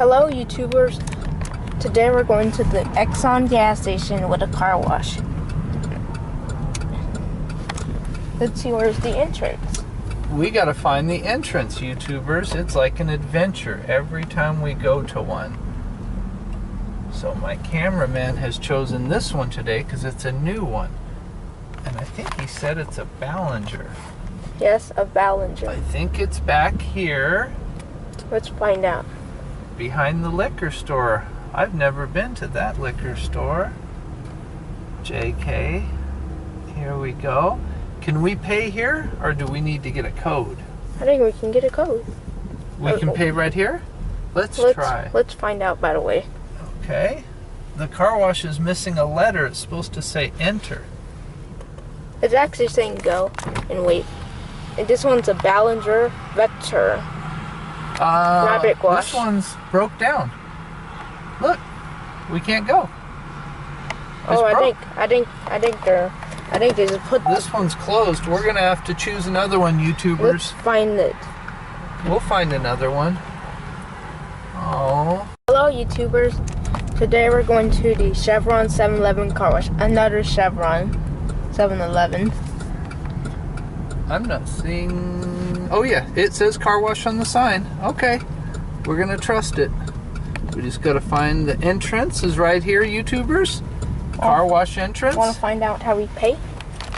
Hello YouTubers, today we're going to the Exxon gas station with a car wash. Let's see, where's the entrance? We gotta find the entrance, YouTubers. It's like an adventure every time we go to one. So my cameraman has chosen this one today because it's a new one. And I think he said it's a Ballinger. Yes, a Ballinger. I think it's back here. Let's find out. Behind the liquor store. I've never been to that liquor store. JK. Here we go. Can we pay here, or do we need to get a code? I think we can get a code. We can pay right here? Let's try. Let's find out, by the way. Okay. The car wash is missing a letter. It's supposed to say enter. It's actually saying go and wait. And this one's a Ballinger Vector. Rabbit wash. This one's broke down. Look, we can't go. It's broke. I think they just put. This one's closed. We're gonna have to choose another one, YouTubers. Let's find it. We'll find another one. Oh. Hello, YouTubers. Today we're going to the Chevron 7-Eleven car wash. Another Chevron 7-Eleven. I'm not seeing. Oh yeah, it says car wash on the sign. Okay, we're gonna trust it. We just gotta find the entrance. Is right here, YouTubers. Car wash entrance. Want to find out how we pay?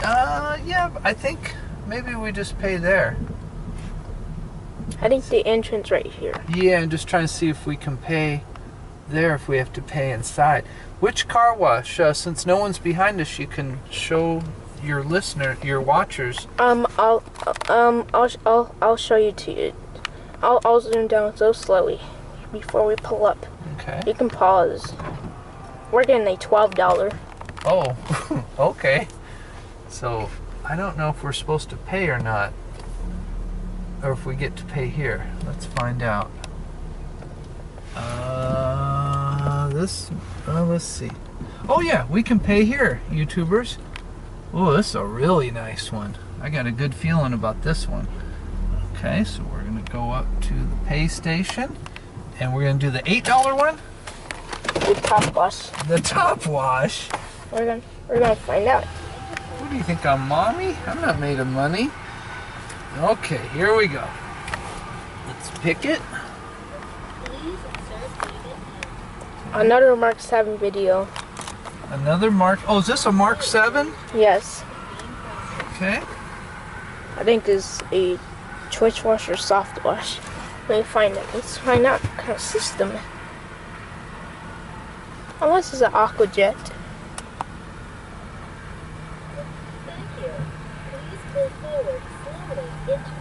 Yeah, I think maybe we just pay there. I think the entrance right here. Yeah, and just trying to see if we can pay there, if we have to pay inside. Which car wash? Since no one's behind us, you can show your your watchers. I'll show you to you. I'll zoom down so slowly before we pull up. Okay. You can pause. We're getting a $12. Oh, okay. So I don't know if we're supposed to pay or not, or if we get to pay here. Let's find out. Let's see. Oh yeah, we can pay here, YouTubers. Oh, this is a really nice one. I got a good feeling about this one. Okay, so we're gonna go up to the pay station, and we're gonna do the $8 one. The top wash. The top wash. We're gonna find out. What do you think, I'm mommy? I'm not made of money. Okay, here we go. Let's pick it. Another Mark 7 video. Another Mark. Oh, is this a Mark 7? Yes. Okay. I think this is a choice wash or soft wash. Let me find it. Let's find out what kind of system. Unless it's an AquaJet.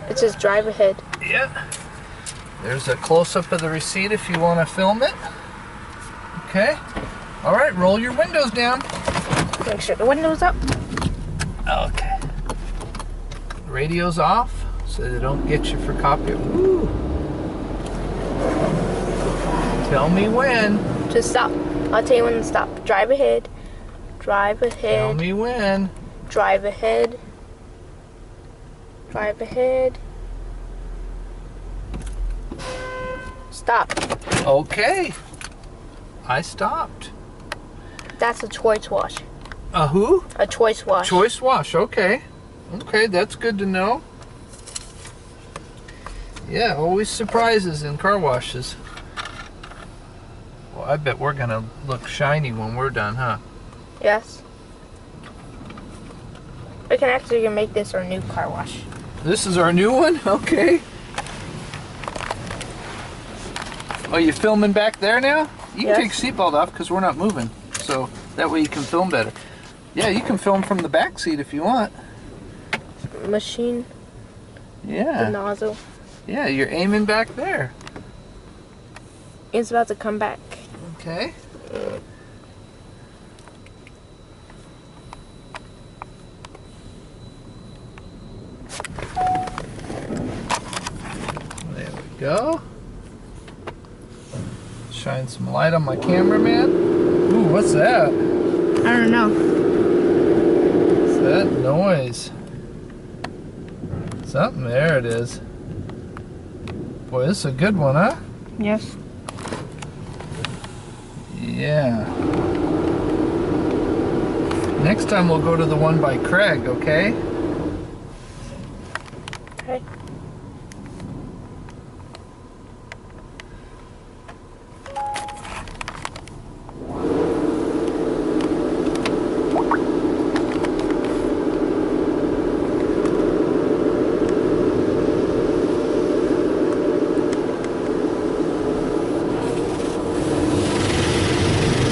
It says drive ahead. Yeah. There's a close-up of the receipt if you want to film it. Okay. All right, roll your windows down. Make sure the window's up. Okay. Radio's off so they don't get you for copyright. Ooh. Tell me when. Just stop. I'll tell you when to stop. Drive ahead. Drive ahead. Tell me when. Drive ahead. Drive ahead. Stop. Okay. I stopped. That's a choice wash. A who? A choice wash. Choice wash, okay. Okay, that's good to know. Yeah, always surprises in car washes. Well, I bet we're gonna look shiny when we're done, huh? Yes. We can actually make this our new car wash. This is our new one? Okay. Oh, you filming back there now? You can take your seatbelt off because we're not moving. So that way you can film better. Yeah, you can film from the back seat if you want. Machine. Yeah. The nozzle. Yeah, you're aiming back there. It's about to come back. Okay. There we go. Shine some light on my cameraman. Ooh, what's that? I don't know. What's that noise? Something, there it is. Boy, this is a good one, huh? Yes. Yeah. Next time we'll go to the one by Craig, okay? Okay.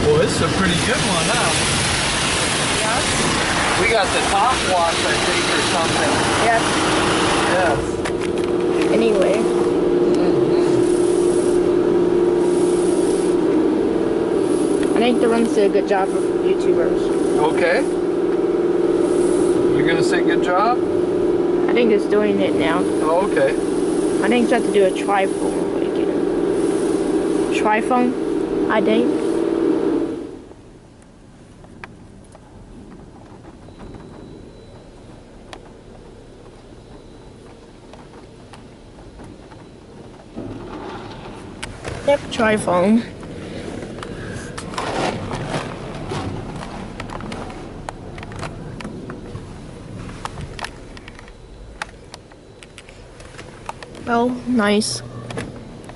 Well, this is a pretty good one, huh? Yeah. We got the top wash, I think, or something. Yes. Yes. Anyway. I think the runs do a good job for YouTubers. Okay. You're gonna say good job? I think it's doing it now. Oh, okay. I think it's have to do a triphone. Triphone, I think. Yep, triphone. Oh, nice.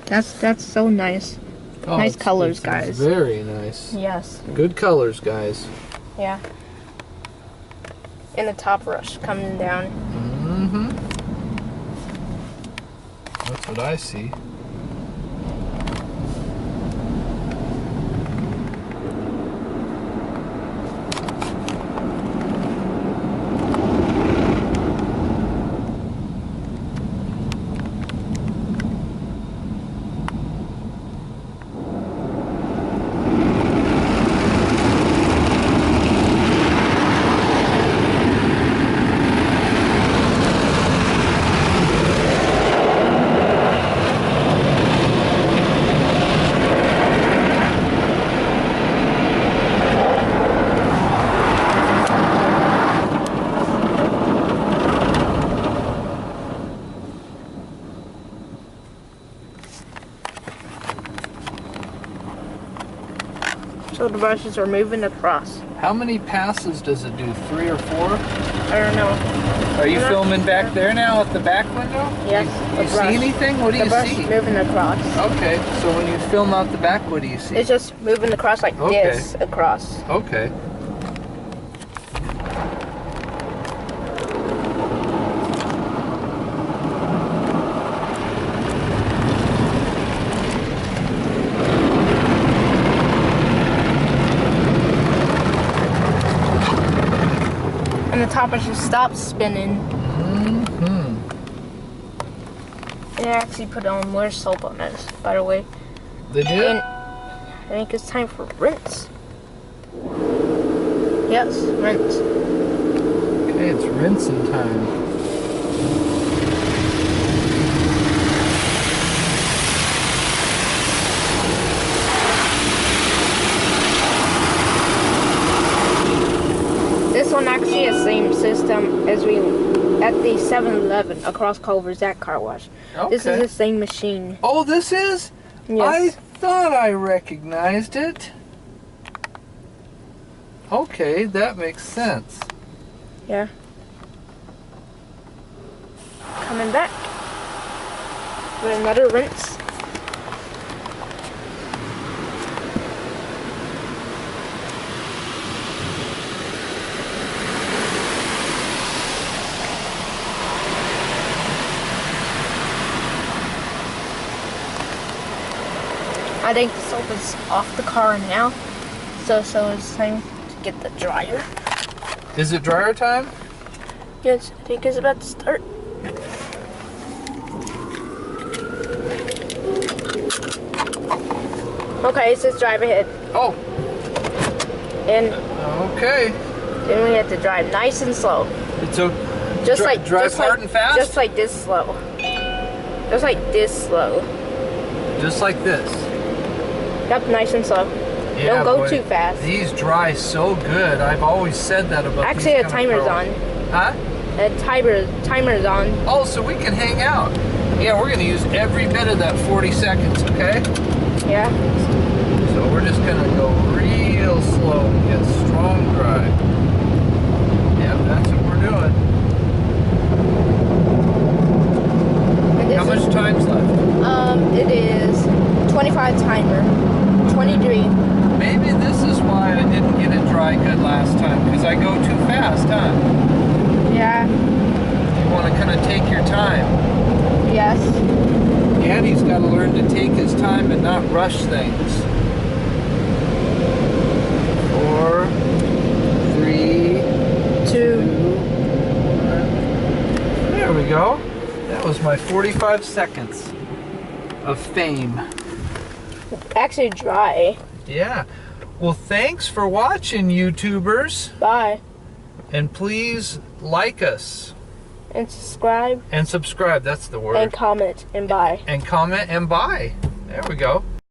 That's so nice. Oh, Nice it's- colors, it's guys. Very nice. Yes. Good colors, guys. Yeah. And the top rush coming down. Mm-hmm. That's what I see. So the brushes are moving across. How many passes does it do? 3 or 4? I don't know. Are you filming back there now at the back window? Yes. You the see brush. anything? What do The you brush see? moving across. Okay, so when you film out the back, what do you see? It's just moving across like Okay. this across. Okay. And the top brush just stops spinning. Mm-hmm. And I actually put on more soap on this, by the way. They did? And I think it's time for rinse. Yes, rinse. Okay, it's rinsing time. This one actually has the same system as we at the 7-Eleven across Culver's at car wash. Okay. This is the same machine. Oh, this is? I Yes. thought I recognized it. Okay, that makes sense. Yeah. Coming back. With another rinse. I think the soap is off the car now. So it's time to get the dryer. Is it dryer time? Yes, I think it's about to start. Okay, it says drive ahead. Oh, And okay. then we have to drive nice and slow. It's a Just drive just hard and fast? Just like this slow. Just like this slow. Just like this. Yep, nice and slow. Yeah, Don't go boy. too fast. These dry so good. I've always said that about Actually, these the kind of timer's girls. on. Huh? The timer's on. Oh, so we can hang out. Yeah, we're going to use every bit of that 40 seconds, okay? Yeah. So we're we're just gonna go real slow and get strong drive. Yeah, that's what we're doing. How much time's left? It is 25 timer. 23. Maybe this is why I didn't get it dry good last time, because I go too fast, huh? Yeah. You want to kind of take your time. Yes. Andy's got to learn to take his time and not rush things. 4, 3, 2, 1. There we go. That was my 45 seconds of fame. Actually dry. Yeah. Well, thanks for watching, YouTubers. Bye. And please like us. And subscribe. And subscribe, that's the word. And comment and bye. And comment and buy. There we go.